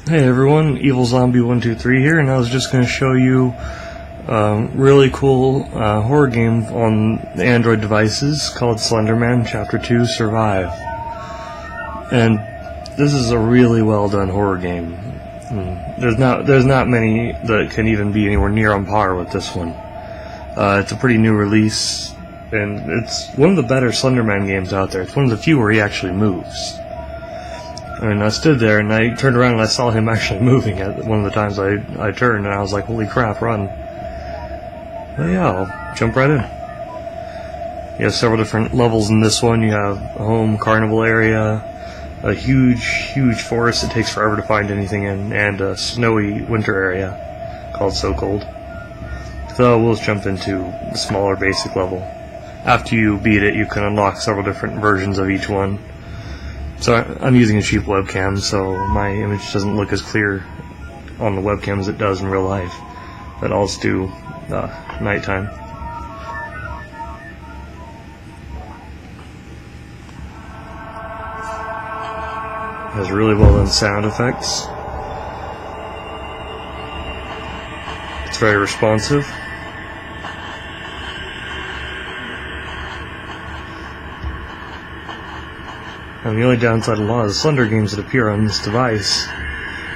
Hey everyone, Evil Zombie 123 here, and I was just going to show you a really cool horror game on the Android devices called Slenderman Chapter 2 Survive. And this is a really well done horror game. There's not many that can even be anywhere near on par with this one. It's a pretty new release, and it's one of the better Slenderman games out there. It's one of the few where he actually moves. And I stood there and I turned around and I saw him actually moving at one of the times I turned, and I was like, holy crap, run. But yeah, I'll jump right in. You have several different levels in this one. You have a home carnival area, a huge forest that takes forever to find anything in, and a snowy winter area called So Cold. So we'll just jump into the smaller basic level. After you beat it, you can unlock several different versions of each one. So I'm using a cheap webcam, so my image doesn't look as clear on the webcam as it does in real life. But I'll just do nighttime. It has really well done sound effects. It's very responsive. And the only downside of a lot of the Slender games that appear on this device,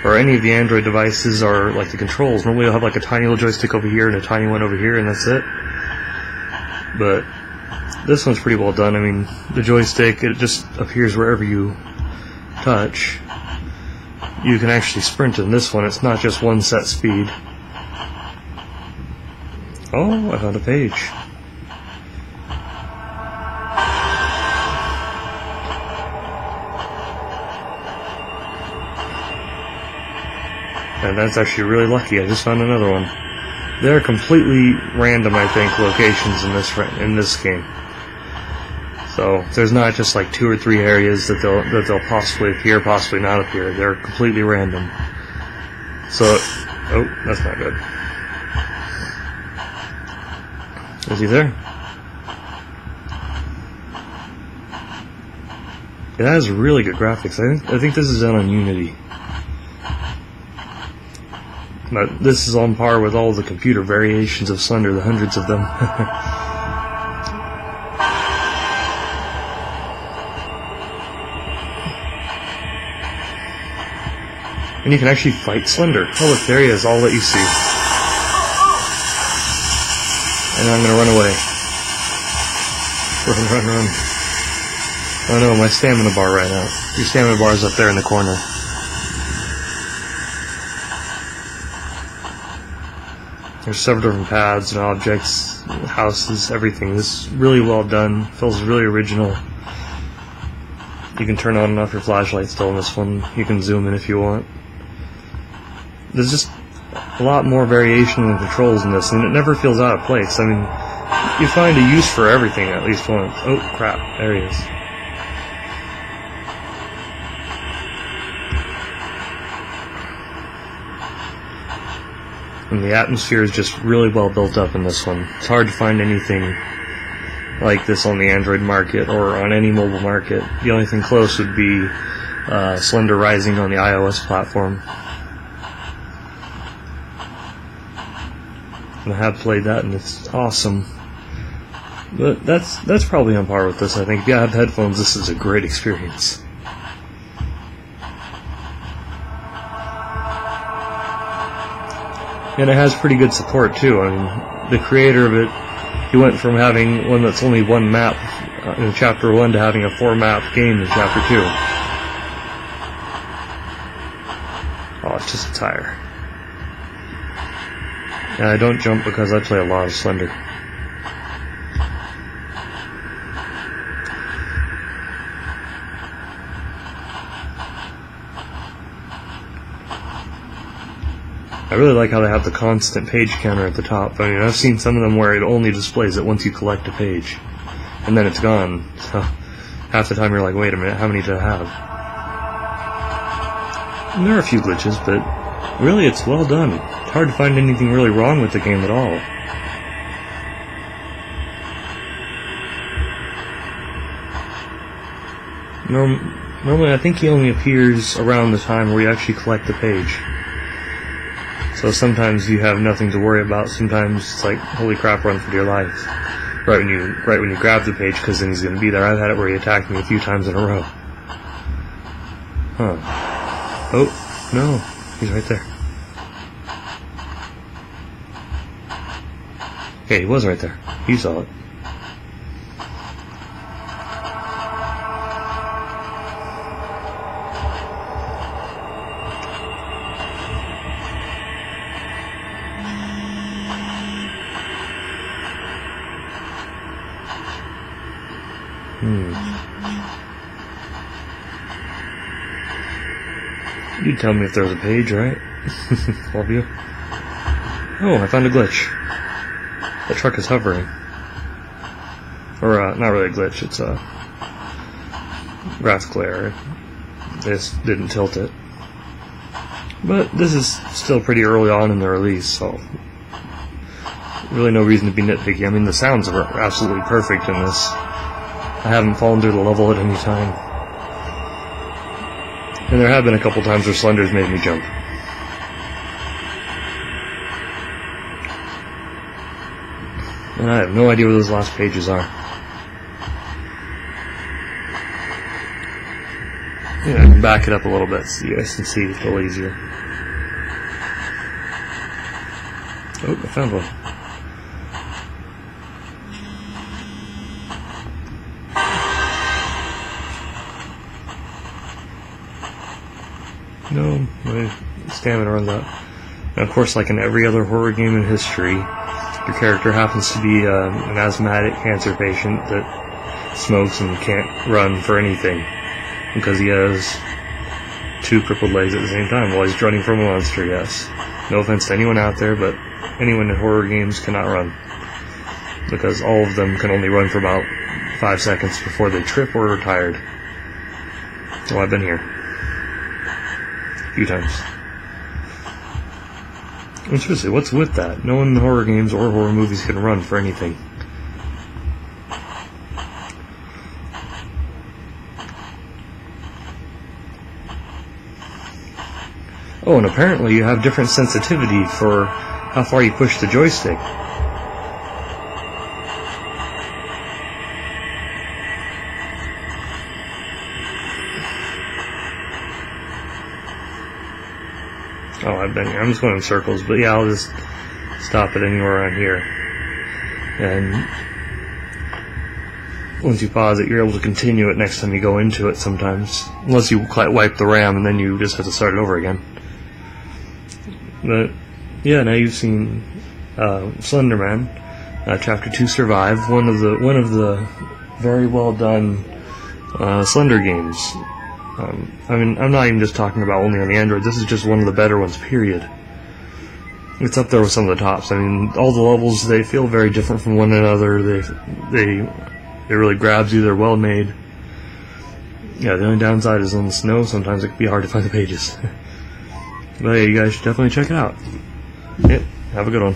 or any of the Android devices, are like the controls. Normally you'll have like a tiny little joystick over here and a tiny one over here, and that's it. But this one's pretty well done. I mean, the joystick, it just appears wherever you touch. You can actually sprint in this one. It's not just one set speed. Oh, I found a page. And that's actually really lucky. I just found another one. They're completely random, I think, locations in this game. So there's not just like 2 or 3 areas that they'll possibly appear, possibly not appear. They're completely random. So, oh, that's not good. Is he there? It has really good graphics. I think this is done on Unity. But this is on par with all the computer variations of Slender, the hundreds of them. And you can actually fight Slender. Oh look, there he is, I'll let you see. And I'm gonna run away. Run. Oh no, my stamina bar ran out. Your stamina bar is up there in the corner. There's several different paths and objects, houses, everything. This is really well done. Feels really original. You can turn on and off your flashlight still in this one. You can zoom in if you want. There's just a lot more variation in the controls in this, and it never feels out of place. I mean, you find a use for everything at least once. Oh crap, there he is. And the atmosphere is just really well built up in this one. It's hard to find anything like this on the Android market or on any mobile market. The only thing close would be Slender Rising on the iOS platform. And I have played that, and it's awesome. But that's probably on par with this, I think. If you have headphones, this is a great experience. And it has pretty good support too. I mean, the creator of it, he went from having one that's only one map in Chapter 1 to having a 4-map game in Chapter 2. Oh, it's just a tire. And I don't jump because I play a lot of Slender. I really like how they have the constant page counter at the top. I mean, I've seen some of them where it only displays it once you collect a page, and then it's gone. So half the time you're like, wait a minute, how many do I have? And there are a few glitches, but really it's well done. It's hard to find anything really wrong with the game at all. Normally, I think he only appears around the time where you actually collect the page. So sometimes you have nothing to worry about. Sometimes it's like, holy crap, run for your life. Right when you grab the page, because then he's going to be there. I've had it where he attacked me a few times in a row. Huh. Oh, no. He's right there. Okay, he was right there. You saw it. You tell me if there's a page, right? All of you. Oh, I found a glitch. The truck is hovering. Or, not really a glitch, it's a graphical error. This didn't tilt it. But this is still pretty early on in the release, so really no reason to be nitpicky. I mean, the sounds are absolutely perfect in this. I haven't fallen through the level at any time. And there have been a couple times where Slender's made me jump. And I have no idea where those last pages are. Yeah, I can back it up a little bit so you guys can see it a little easier. Oh, I found one. No, my stamina runs out. And of course, like in every other horror game in history, your character happens to be an asthmatic cancer patient that smokes and can't run for anything because he has two crippled legs at the same time while he's running from a monster, yes. No offense to anyone out there, but anyone in horror games cannot run because all of them can only run for about 5 seconds before they trip or are tired. So I've been here a few times. And seriously, what's with that? No one in horror games or horror movies can run for anything. Oh, and apparently you have different sensitivity for how far you push the joystick. Oh, I've been here. I'm just going in circles, but yeah, I'll just stop it anywhere around here. And once you pause it, you're able to continue it next time you go into it sometimes. Unless you wipe the RAM, and then you just have to start it over again. But yeah, now you've seen Slenderman Chapter 2 Survive, one of the very well done Slender games. I mean, I'm not even just talking about only on the Android. This is just one of the better ones, period. It's up there with some of the tops. I mean, all the levels, they feel very different from one another. They really grabs you. They're well made. Yeah, the only downside is on the snow. Sometimes it can be hard to find the pages. But yeah, you guys should definitely check it out. Yep, have a good one.